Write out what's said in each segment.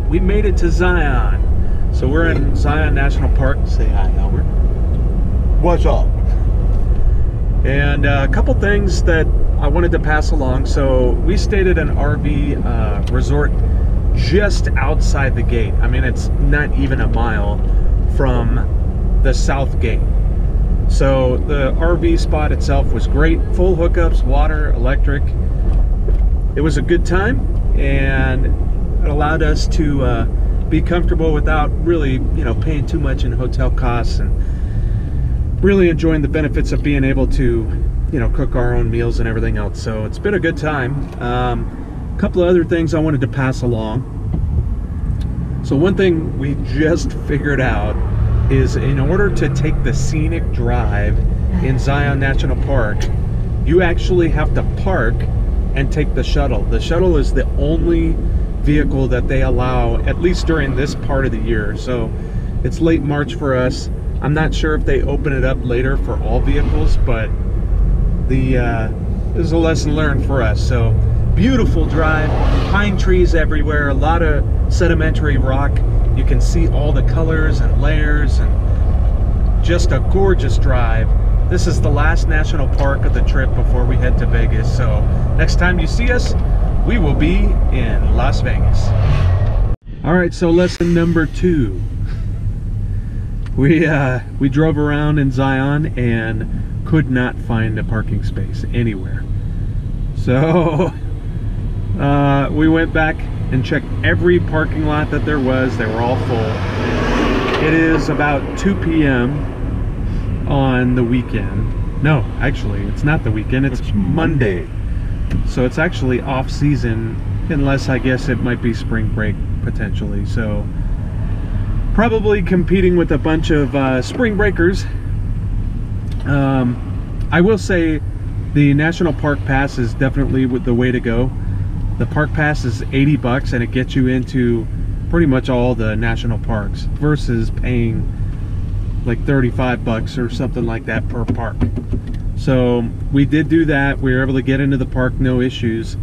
we made it to Zion. So we're in Zion National Park. Say hi, Albert. What's up? And a couple things that I wanted to pass along. So we stayed at an RV resort just outside the gate. I mean, it's not even a mile from the south gate. So the RV spot itself was great. Full hookups, water, electric. It was a good time, and it allowed us to be comfortable without really, you know, paying too much in hotel costs, and really enjoying the benefits of being able to, you know, cook our own meals and everything else. So it's been a good time. A couple of other things I wanted to pass along. So one thing we just figured out is, in order to take the scenic drive in Zion National Park, you actually have to park and take the shuttle. The shuttle is the only vehicle that they allow, at least during this part of the year. So it's late March for us. I'm not sure if they open it up later for all vehicles, but this is a lesson learned for us. So beautiful drive, pine trees everywhere, a lot of sedimentary rock. You can see all the colors and layers, and just a gorgeous drive. This is the last national park of the trip before we head to Vegas. So next time you see us, we will be in Las Vegas. All right, so lesson number 2. We drove around in Zion and could not find a parking space anywhere. So we went back and checked every parking lot that there was. They were all full. It is about 2 p.m. on the weekend. No, actually, it's not the weekend. It's Monday. So it's actually off season, unless I guess it might be spring break potentially. So probably competing with a bunch of spring breakers. I will say the National Park Pass is definitely the way to go. The Park Pass is 80 bucks and it gets you into pretty much all the national parks versus paying like 35 bucks or something like that per park. So we did do that. We were able to get into the park, no issues.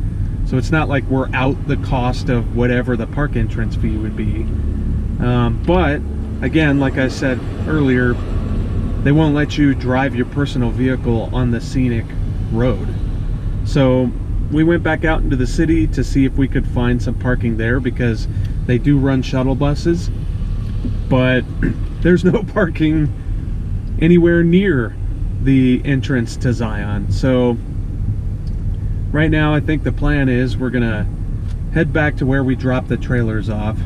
So it's not like we're out the cost of whatever the park entrance fee would be. But again, like I said earlier, they won't let you drive your personal vehicle on the scenic road. So we went back out into the city to see if we could find some parking there, because they do run shuttle buses, but there's no parking anywhere near the entrance to Zion. So right now I think the plan is we're gonna head back to where we dropped the trailers off,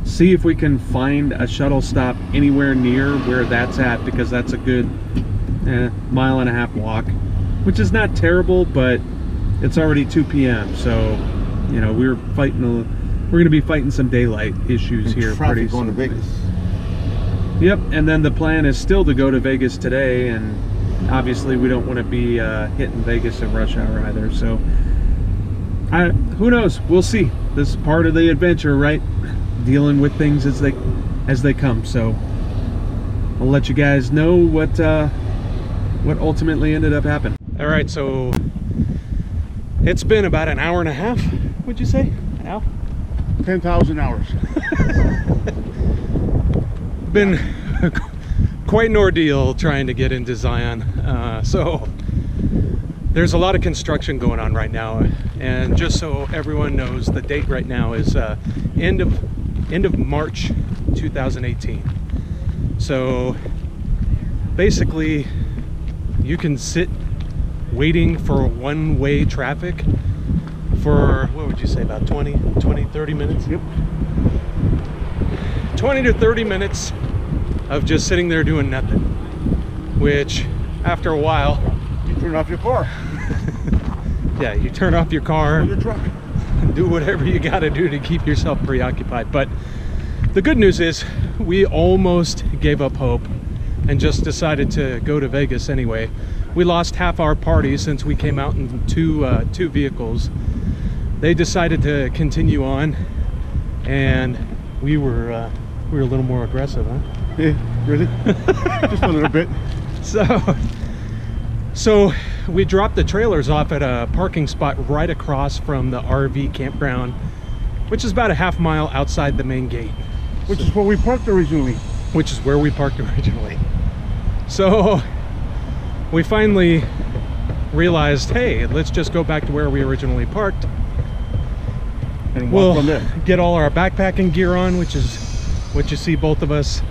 see if we can find a shuttle stop anywhere near where that's at, because that's a good mile-and-a-half walk, which is not terrible, but it's already 2 p.m. so, you know, we're gonna be fighting some daylight issues here pretty soon. Going to Vegas. Yep, and then the plan is still to go to Vegas today, and obviously we don't want to be hitting Vegas in rush hour either. So who knows? We'll see. This is part of the adventure, right? Dealing with things as they come. So I'll let you guys know what ultimately ended up happening. All right, so it's been about an hour and a half. Would you say, Al? 10,000 hours. Been quite an ordeal trying to get into Zion. So there's a lot of construction going on right now, and just so everyone knows, the date right now is end of March 2018. So basically you can sit waiting for one-way traffic for, what would you say, about 30 minutes? Yep. 20 to 30 minutes of just sitting there doing nothing, which after a while, you turn off your car. Yeah, you turn off your car, or your truck, do whatever you got to do to keep yourself preoccupied. But the good news is we almost gave up hope and just decided to go to Vegas anyway. We lost half our party since we came out in two vehicles. They decided to continue on, and we were a little more aggressive, huh? Yeah, really? Just a little bit. So we dropped the trailers off at a parking spot right across from the RV campground which is about a half mile outside the main gate. Which is where we parked originally. Which is where we parked originally. So we finally realized, hey, let's just go back to where we originally parked. And walk from there. Get all our backpacking gear on, which is what you see both of us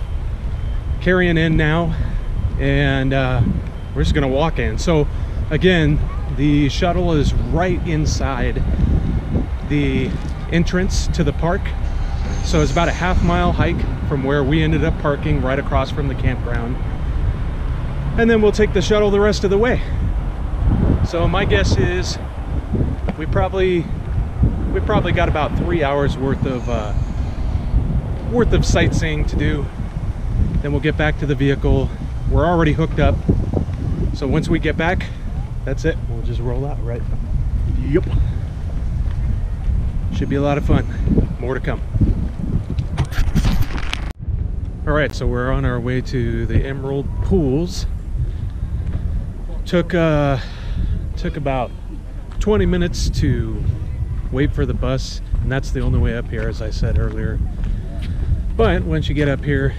carrying in now. And we're just gonna walk in. So again, the shuttle is right inside the entrance to the park. So it's about a half mile hike from where we ended up parking, right across from the campground. And then we'll take the shuttle the rest of the way. So my guess is we probably got about 3 hours worth of sightseeing to do. Then we'll get back to the vehicle. We're already hooked up. So once we get back, that's it. We'll just roll out, right? Yep. Should be a lot of fun. More to come. All right, so we're on our way to the Emerald Pools. Took about 20 minutes to wait for the bus, and that's the only way up here, as I said earlier. But once you get up here,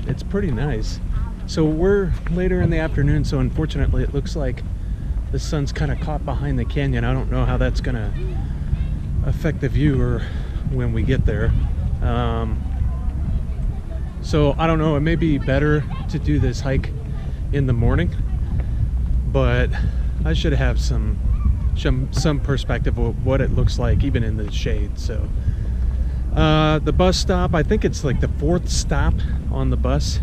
it's pretty nice. So we're later in the afternoon, so unfortunately it looks like the sun's kind of caught behind the canyon. I don't know how that's gonna affect the view or when we get there. So I don't know, it may be better to do this hike in the morning, but I should have some perspective of what it looks like even in the shade. So the bus stop, I think it's like the 4th stop on the bus,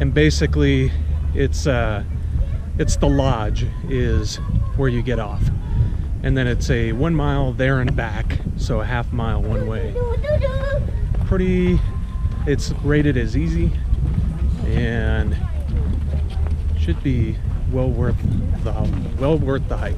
and basically it's the lodge is where you get off, and then it's a 1 mile there and back, so a half mile one way. It's rated as easy and should be well worth the hike.